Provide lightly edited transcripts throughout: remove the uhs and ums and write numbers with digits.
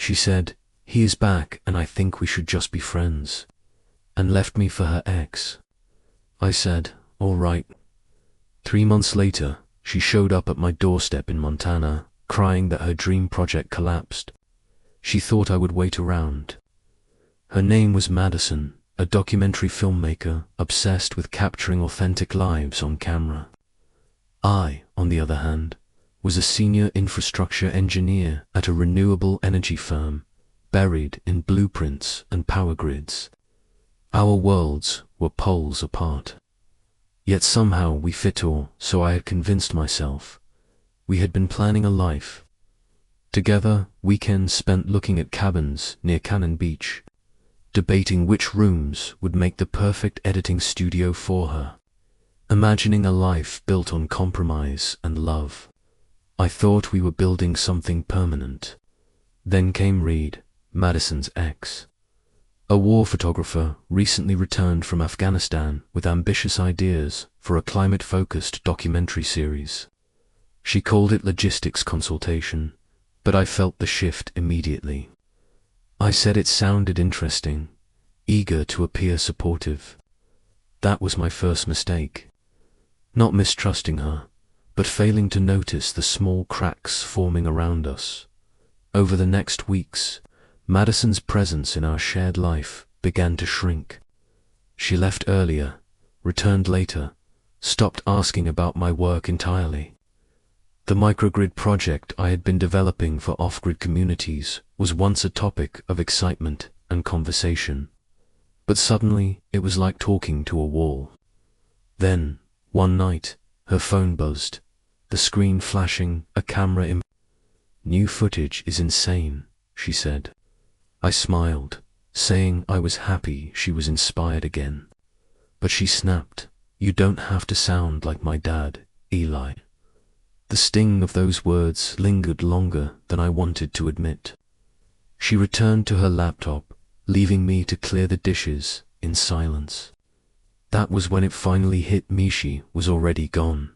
She said, "He is back and I think we should just be friends," and left me for her ex. I said, "All right." 3 months later, she showed up at my doorstep in Montana, crying that her dream project collapsed. She thought I would wait around. Her name was Madison, a documentary filmmaker obsessed with capturing authentic lives on camera. I, on the other hand, was a senior infrastructure engineer at a renewable energy firm, buried in blueprints and power grids. Our worlds were poles apart. Yet somehow we fit, or so I had convinced myself. We had been planning a life. Together, weekends spent looking at cabins near Cannon Beach, debating which rooms would make the perfect editing studio for her, imagining a life built on compromise and love. I thought we were building something permanent. Then came Reed, Madison's ex. A war photographer recently returned from Afghanistan with ambitious ideas for a climate-focused documentary series. She called it logistics consultation, but I felt the shift immediately. I said it sounded interesting, eager to appear supportive. That was my first mistake. Not mistrusting her, but failing to notice the small cracks forming around us. Over the next weeks, Madison's presence in our shared life began to shrink. She left earlier, returned later, stopped asking about my work entirely. The microgrid project I had been developing for off-grid communities was once a topic of excitement and conversation, but suddenly it was like talking to a wall. Then, one night, her phone buzzed, the screen flashing a camera image. "New footage is insane," she said. I smiled, saying I was happy she was inspired again. But she snapped, "You don't have to sound like my dad, Eli." The sting of those words lingered longer than I wanted to admit. She returned to her laptop, leaving me to clear the dishes in silence. That was when it finally hit me: she was already gone.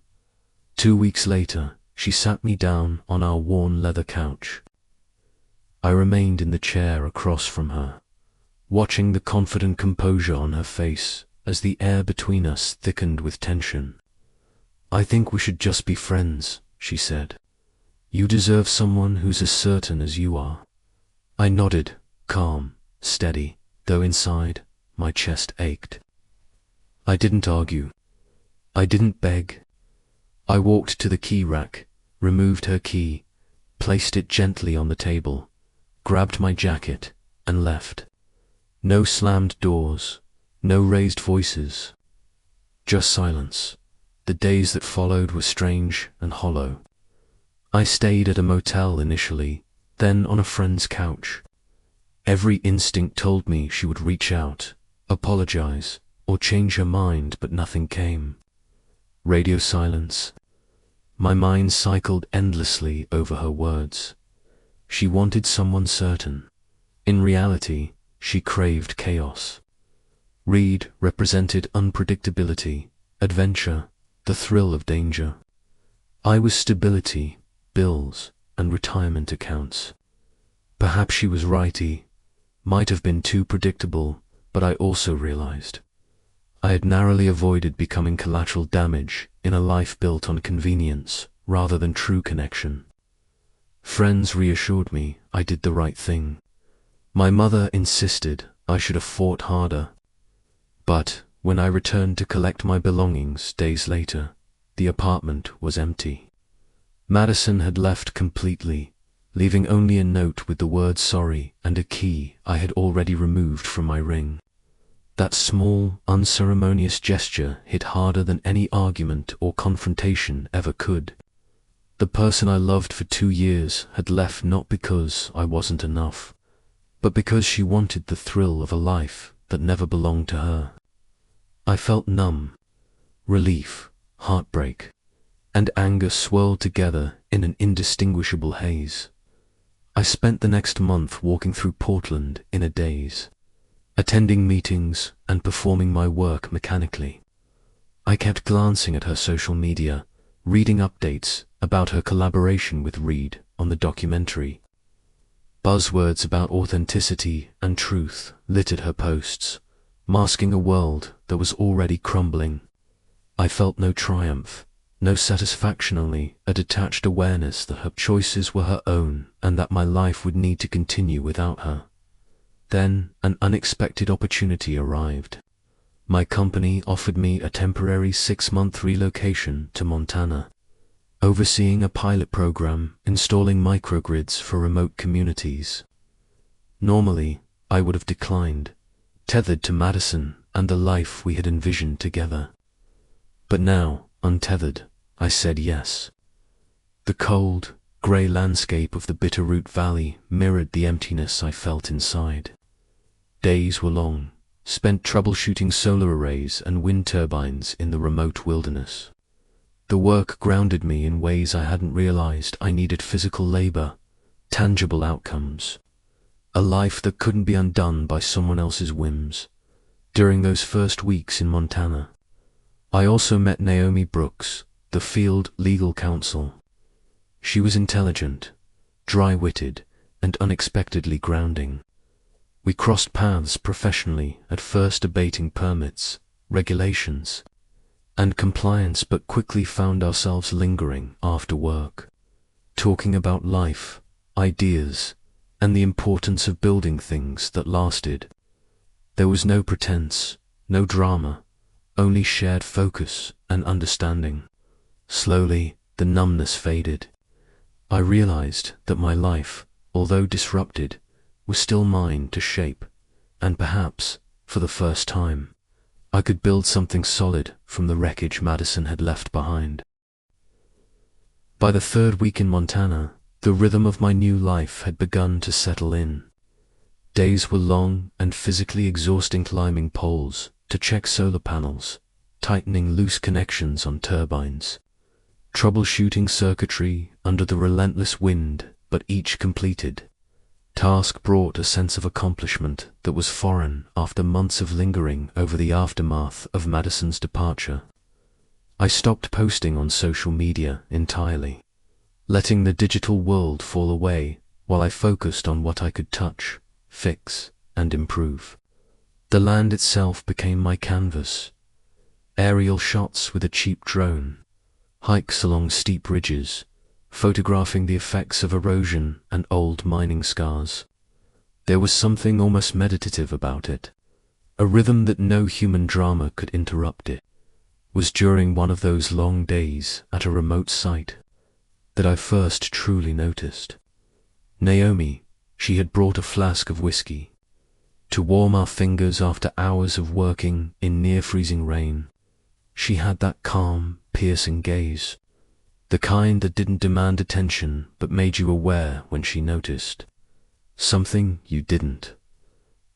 2 weeks later, she sat me down on our worn leather couch. I remained in the chair across from her, watching the confident composure on her face as the air between us thickened with tension. "I think we should just be friends," she said. "You deserve someone who's as certain as you are." I nodded, calm, steady, though inside, my chest ached. I didn't argue. I didn't beg. I walked to the key rack, removed her key, placed it gently on the table, grabbed my jacket, and left. No slammed doors, no raised voices, just silence. The days that followed were strange and hollow. I stayed at a motel initially, then on a friend's couch. Every instinct told me she would reach out, apologize, or change her mind, but nothing came. Radio silence. My mind cycled endlessly over her words. She wanted someone certain. In reality, she craved chaos. Reed represented unpredictability, adventure, the thrill of danger. I was stability, bills, and retirement accounts. Perhaps she was right. Might have been too predictable, but I also realized I had narrowly avoided becoming collateral damage in a life built on convenience rather than true connection. Friends reassured me I did the right thing. My mother insisted I should have fought harder. But when I returned to collect my belongings days later, the apartment was empty. Madison had left completely, leaving only a note with the word sorry and a key I had already removed from my ring. That small, unceremonious gesture hit harder than any argument or confrontation ever could. The person I loved for 2 years had left not because I wasn't enough, but because she wanted the thrill of a life that never belonged to her. I felt numb. Relief, heartbreak, and anger swirled together in an indistinguishable haze. I spent the next month walking through Portland in a daze, attending meetings and performing my work mechanically. I kept glancing at her social media, reading updates about her collaboration with Reed on the documentary. Buzzwords about authenticity and truth littered her posts, masking a world that was already crumbling. I felt no triumph, no satisfaction, only a detached awareness that her choices were her own and that my life would need to continue without her. Then an unexpected opportunity arrived. My company offered me a temporary 6-month relocation to Montana, overseeing a pilot program installing microgrids for remote communities. Normally, I would have declined, tethered to Madison and the life we had envisioned together. But now, untethered, I said yes. The cold, grey landscape of the Bitterroot Valley mirrored the emptiness I felt inside. Days were long, spent troubleshooting solar arrays and wind turbines in the remote wilderness. The work grounded me in ways I hadn't realized. I needed physical labor, tangible outcomes, a life that couldn't be undone by someone else's whims. During those first weeks in Montana, I also met Naomi Brooks, the field legal counsel. She was intelligent, dry-witted, and unexpectedly grounding. We crossed paths professionally, at first debating permits, regulations, and compliance, but quickly found ourselves lingering after work, talking about life, ideas, and the importance of building things that lasted. There was no pretense, no drama, only shared focus and understanding. Slowly, the numbness faded. I realized that my life, although disrupted, was still mine to shape, and perhaps, for the first time, I could build something solid from the wreckage Madison had left behind. By the 3rd week in Montana, the rhythm of my new life had begun to settle in. Days were long and physically exhausting, climbing poles to check solar panels, tightening loose connections on turbines, troubleshooting circuitry under the relentless wind, but each completed task brought a sense of accomplishment that was foreign after months of lingering over the aftermath of Madison's departure. I stopped posting on social media entirely, letting the digital world fall away while I focused on what I could touch, fix, and improve. The land itself became my canvas. Aerial shots with a cheap drone, hikes along steep ridges, photographing the effects of erosion and old mining scars. There was something almost meditative about it, a rhythm that no human drama could interrupt. It was during one of those long days at a remote site that I first truly noticed. Naomi, she had brought a flask of whiskey to warm our fingers after hours of working in near-freezing rain. She had that calm, piercing gaze, the kind that didn't demand attention but made you aware when she noticed something you didn't.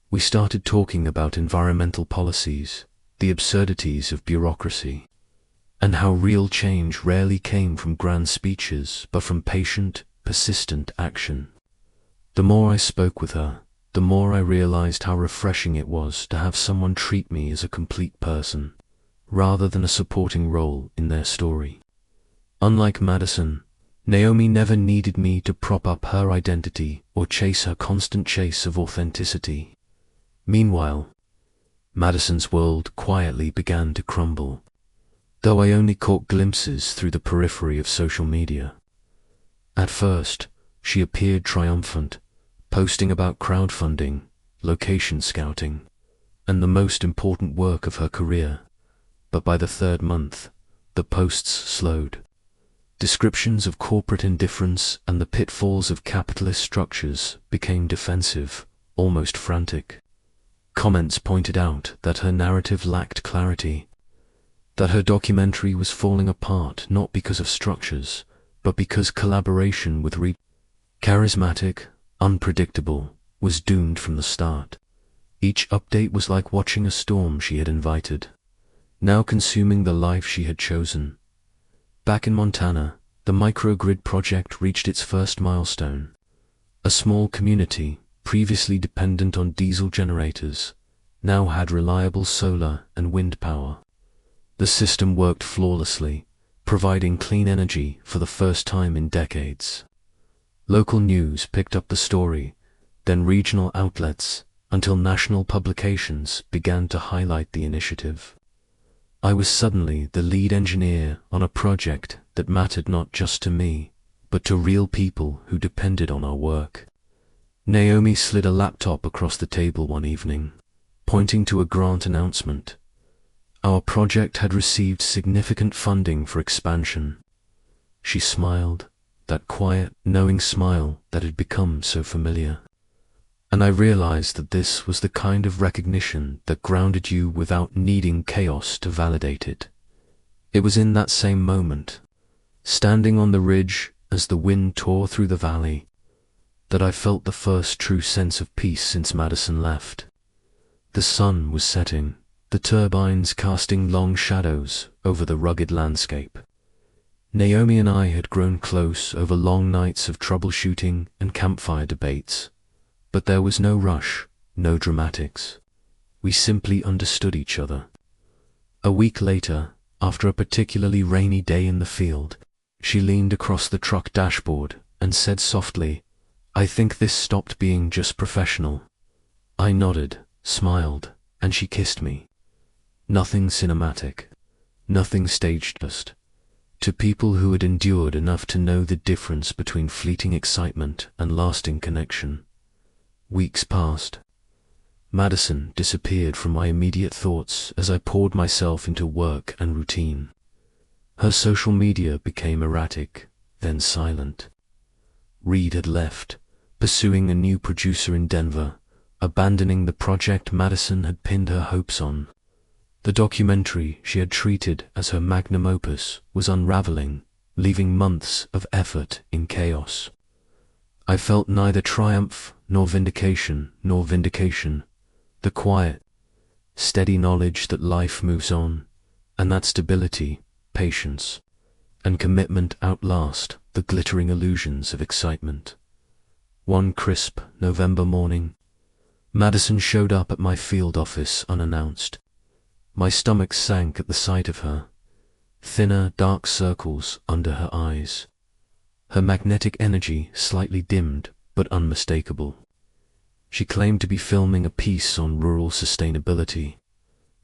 We started talking about environmental policies, the absurdities of bureaucracy, and how real change rarely came from grand speeches but from patient, persistent action. The more I spoke with her, the more I realized how refreshing it was to have someone treat me as a complete person, rather than a supporting role in their story. Unlike Madison, Naomi never needed me to prop up her identity or chase her constant chase of authenticity. Meanwhile, Madison's world quietly began to crumble, though I only caught glimpses through the periphery of social media. At first, she appeared triumphant, posting about crowdfunding, location scouting, and the most important work of her career. But by the 3rd month, the posts slowed. Descriptions of corporate indifference and the pitfalls of capitalist structures became defensive, almost frantic. Comments pointed out that her narrative lacked clarity, that her documentary was falling apart not because of structures, but because collaboration with charismatic, unpredictable, was doomed from the start. Each update was like watching a storm she had invited, now consuming the life she had chosen. Back in Montana, the microgrid project reached its first milestone. A small community, previously dependent on diesel generators, now had reliable solar and wind power. The system worked flawlessly, providing clean energy for the first time in decades. Local news picked up the story, then regional outlets, until national publications began to highlight the initiative. I was suddenly the lead engineer on a project that mattered not just to me, but to real people who depended on our work. Naomi slid a laptop across the table one evening, pointing to a grant announcement. Our project had received significant funding for expansion. She smiled, that quiet, knowing smile that had become so familiar. And I realized that this was the kind of recognition that grounded you without needing chaos to validate it. It was in that same moment, standing on the ridge as the wind tore through the valley, that I felt the first true sense of peace since Madison left. The sun was setting, the turbines casting long shadows over the rugged landscape. Naomi and I had grown close over long nights of troubleshooting and campfire debates, but there was no rush, no dramatics. We simply understood each other. A week later, after a particularly rainy day in the field, she leaned across the truck dashboard and said softly, "I think this stopped being just professional." I nodded, smiled, and she kissed me. Nothing cinematic, nothing staged, just to people who had endured enough to know the difference between fleeting excitement and lasting connection. Weeks passed. Madison disappeared from my immediate thoughts as I poured myself into work and routine. Her social media became erratic, then silent. Reed had left, pursuing a new producer in Denver, abandoning the project Madison had pinned her hopes on. The documentary she had treated as her magnum opus was unraveling, leaving months of effort in chaos. I felt neither triumph nor vindication, the quiet, steady knowledge that life moves on, and that stability, patience, and commitment outlast the glittering illusions of excitement. One crisp November morning, Madison showed up at my field office unannounced. My stomach sank at the sight of her, thinner, dark circles under her eyes. Her magnetic energy slightly dimmed, but unmistakable. She claimed to be filming a piece on rural sustainability,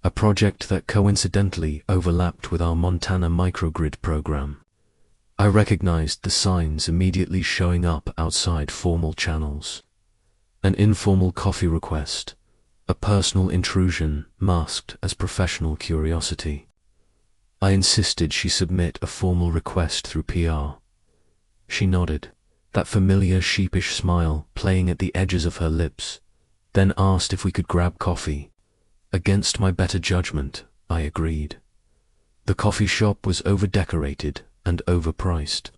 a project that coincidentally overlapped with our Montana microgrid program. I recognized the signs immediately showing up outside formal channels. An informal coffee request, a personal intrusion masked as professional curiosity. I insisted she submit a formal request through PR. She nodded, that familiar sheepish smile playing at the edges of her lips, then asked if we could grab coffee. Against my better judgment, I agreed. The coffee shop was over-decorated and overpriced,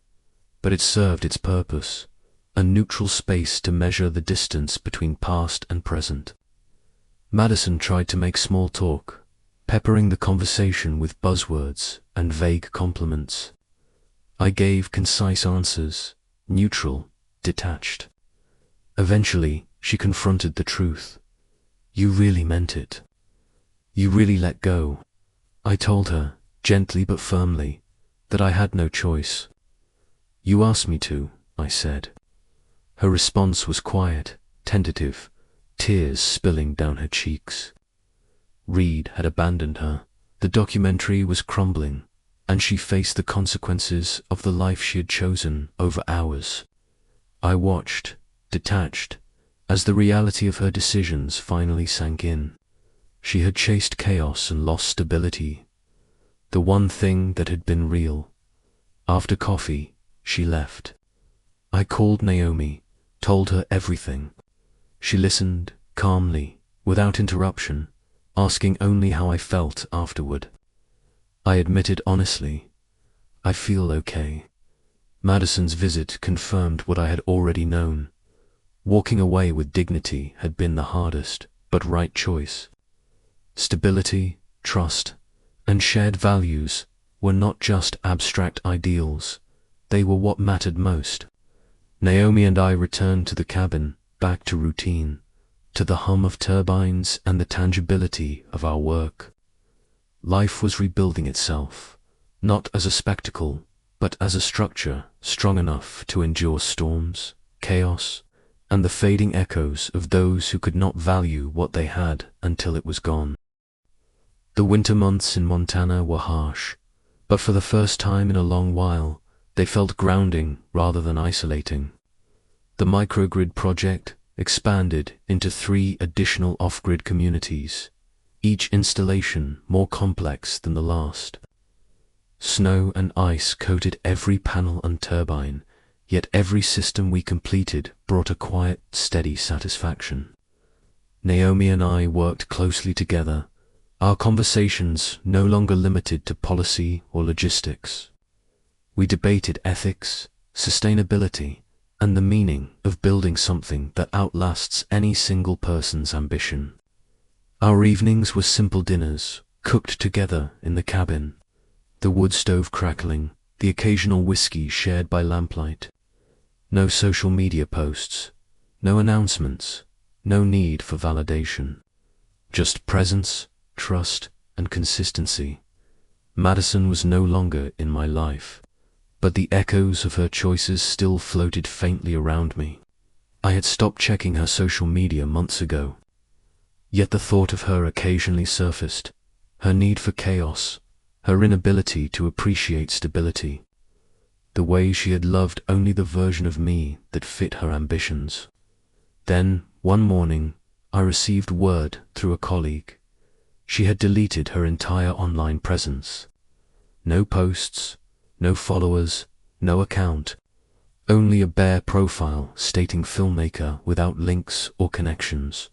but it served its purpose, a neutral space to measure the distance between past and present. Madison tried to make small talk, peppering the conversation with buzzwords and vague compliments. I gave concise answers, neutral, detached. Eventually, she confronted the truth. "You really meant it. You really let go." I told her, gently but firmly, that I had no choice. "You asked me to," I said. Her response was quiet, tentative, tears spilling down her cheeks. Reed had abandoned her. The documentary was crumbling, and she faced the consequences of the life she had chosen over hours. I watched, detached, as the reality of her decisions finally sank in. She had chased chaos and lost stability, the one thing that had been real. After coffee, she left. I called Naomi, told her everything. She listened, calmly, without interruption, asking only how I felt afterward. I admitted honestly, "I feel okay." Madison's visit confirmed what I had already known. Walking away with dignity had been the hardest, but right choice. Stability, trust, and shared values were not just abstract ideals, they were what mattered most. Naomi and I returned to the cabin, back to routine, to the hum of turbines and the tangibility of our work. Life was rebuilding itself, not as a spectacle, but as a structure strong enough to endure storms, chaos, and the fading echoes of those who could not value what they had until it was gone. The winter months in Montana were harsh, but for the first time in a long while, they felt grounding rather than isolating. The microgrid project expanded into 3 additional off-grid communities, each installation more complex than the last. Snow and ice coated every panel and turbine, yet every system we completed brought a quiet, steady satisfaction. Naomi and I worked closely together, our conversations no longer limited to policy or logistics. We debated ethics, sustainability, and the meaning of building something that outlasts any single person's ambition. Our evenings were simple dinners, cooked together in the cabin, the wood stove crackling, the occasional whiskey shared by lamplight. No social media posts, no announcements, no need for validation. Just presence, trust, and consistency. Madison was no longer in my life, but the echoes of her choices still floated faintly around me. I had stopped checking her social media months ago, yet the thought of her occasionally surfaced, her need for chaos, her inability to appreciate stability, the way she had loved only the version of me that fit her ambitions. Then, one morning, I received word through a colleague. She had deleted her entire online presence. No posts, no followers, no account, only a bare profile stating filmmaker without links or connections.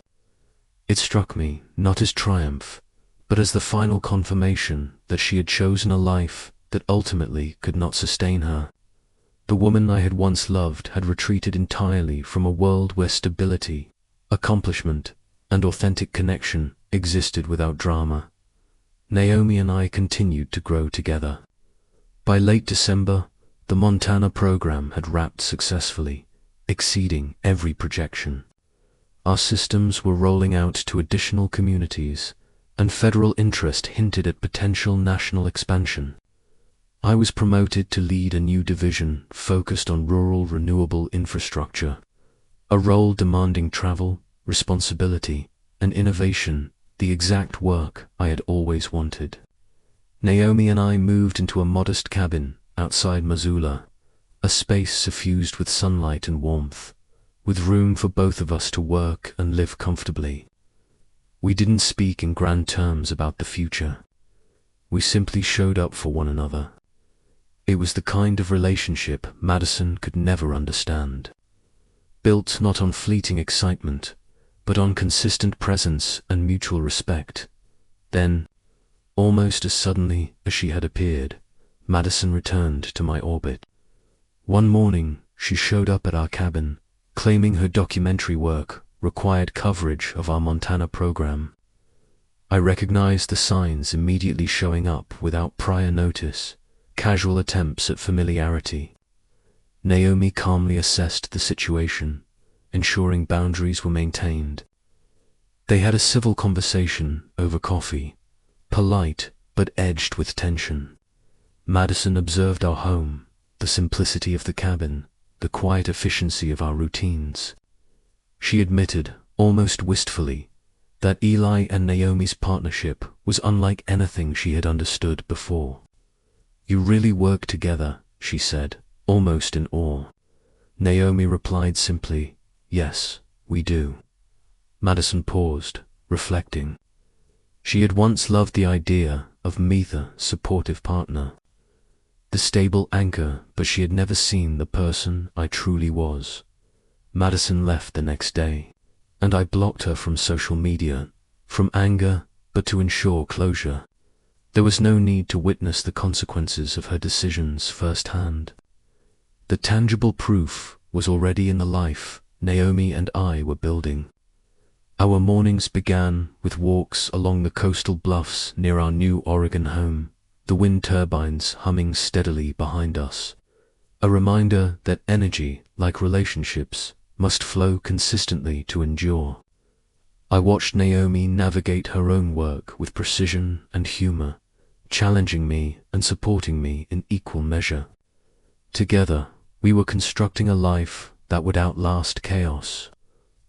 It struck me not as triumph, but as the final confirmation that she had chosen a life that ultimately could not sustain her. The woman I had once loved had retreated entirely from a world where stability, accomplishment, and authentic connection existed without drama. Naomi and I continued to grow together. By late December, the Montana program had wrapped successfully, exceeding every projection. Our systems were rolling out to additional communities, and federal interest hinted at potential national expansion. I was promoted to lead a new division focused on rural renewable infrastructure, a role demanding travel, responsibility, and innovation, the exact work I had always wanted. Naomi and I moved into a modest cabin outside Missoula, a space suffused with sunlight and warmth, with room for both of us to work and live comfortably. We didn't speak in grand terms about the future. We simply showed up for one another. It was the kind of relationship Madison could never understand. Built not on fleeting excitement, but on consistent presence and mutual respect. Then, almost as suddenly as she had appeared, Madison returned to my orbit. One morning, she showed up at our cabin, claiming her documentary work required coverage of our Montana program. I recognized the signs immediately showing up without prior notice, casual attempts at familiarity. Naomi calmly assessed the situation, ensuring boundaries were maintained. They had a civil conversation over coffee, polite but edged with tension. Madison observed our home, the simplicity of the cabin, the quiet efficiency of our routines. She admitted, almost wistfully, that Eli and Naomi's partnership was unlike anything she had understood before. "You really work together," she said, almost in awe. Naomi replied simply, "Yes, we do." Madison paused, reflecting. She had once loved the idea of me, the supportive partner, the stable anchor, but she had never seen the person I truly was. Madison left the next day, and I blocked her from social media, from anger, but to ensure closure. There was no need to witness the consequences of her decisions firsthand. The tangible proof was already in the life Naomi and I were building. Our mornings began with walks along the coastal bluffs near our new Oregon home, the wind turbines humming steadily behind us, a reminder that energy, like relationships, must flow consistently to endure. I watched Naomi navigate her own work with precision and humor, challenging me and supporting me in equal measure. Together, we were constructing a life that would outlast chaos.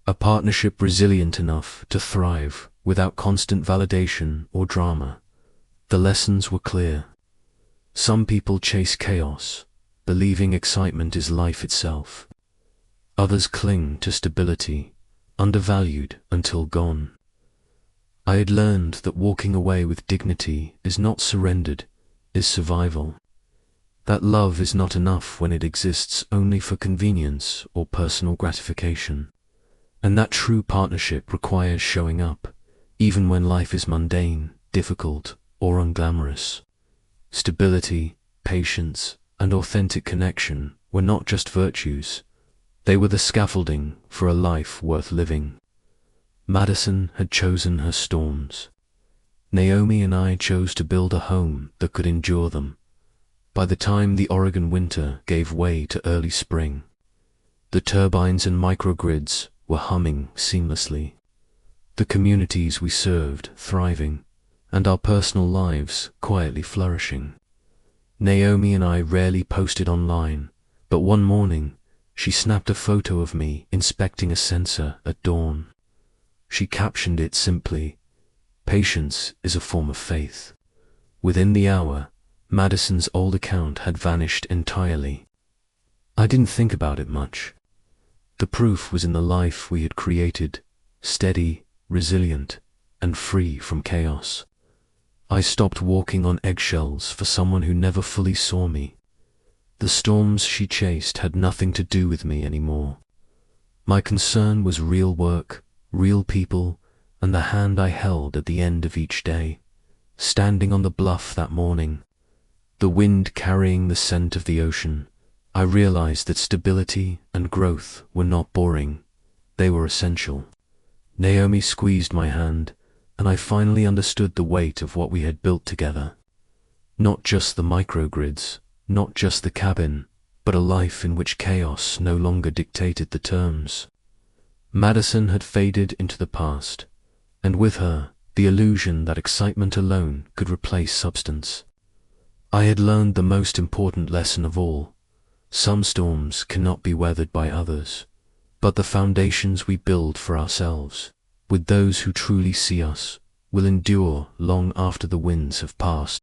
A partnership resilient enough to thrive without constant validation or drama. The lessons were clear. Some people chase chaos, believing excitement is life itself. Others cling to stability, undervalued until gone. I had learned that walking away with dignity is not surrendered, is survival. That love is not enough when it exists only for convenience or personal gratification. And that true partnership requires showing up, even when life is mundane, difficult, or unglamorous. Stability, patience, and authentic connection were not just virtues. They were the scaffolding for a life worth living. Madison had chosen her storms. Naomi and I chose to build a home that could endure them. By the time the Oregon winter gave way to early spring, the turbines and microgrids were humming seamlessly. The communities we served thriving, and our personal lives quietly flourishing. Naomi and I rarely posted online, but one morning she snapped a photo of me inspecting a sensor at dawn. She captioned it simply, "Patience is a form of faith." Within the hour, Madison's old account had vanished entirely. I didn't think about it much. The proof was in the life we had created, steady, resilient, and free from chaos. I stopped walking on eggshells for someone who never fully saw me. The storms she chased had nothing to do with me anymore. My concern was real work, real people, and the hand I held at the end of each day. Standing on the bluff that morning, the wind carrying the scent of the ocean, I realized that stability and growth were not boring. They were essential. Naomi squeezed my hand, and I finally understood the weight of what we had built together. Not just the microgrids, not just the cabin, but a life in which chaos no longer dictated the terms. Madison had faded into the past, and with her, the illusion that excitement alone could replace substance. I had learned the most important lesson of all. Some storms cannot be weathered by others, but the foundations we build for ourselves, with those who truly see us, will endure long after the winds have passed.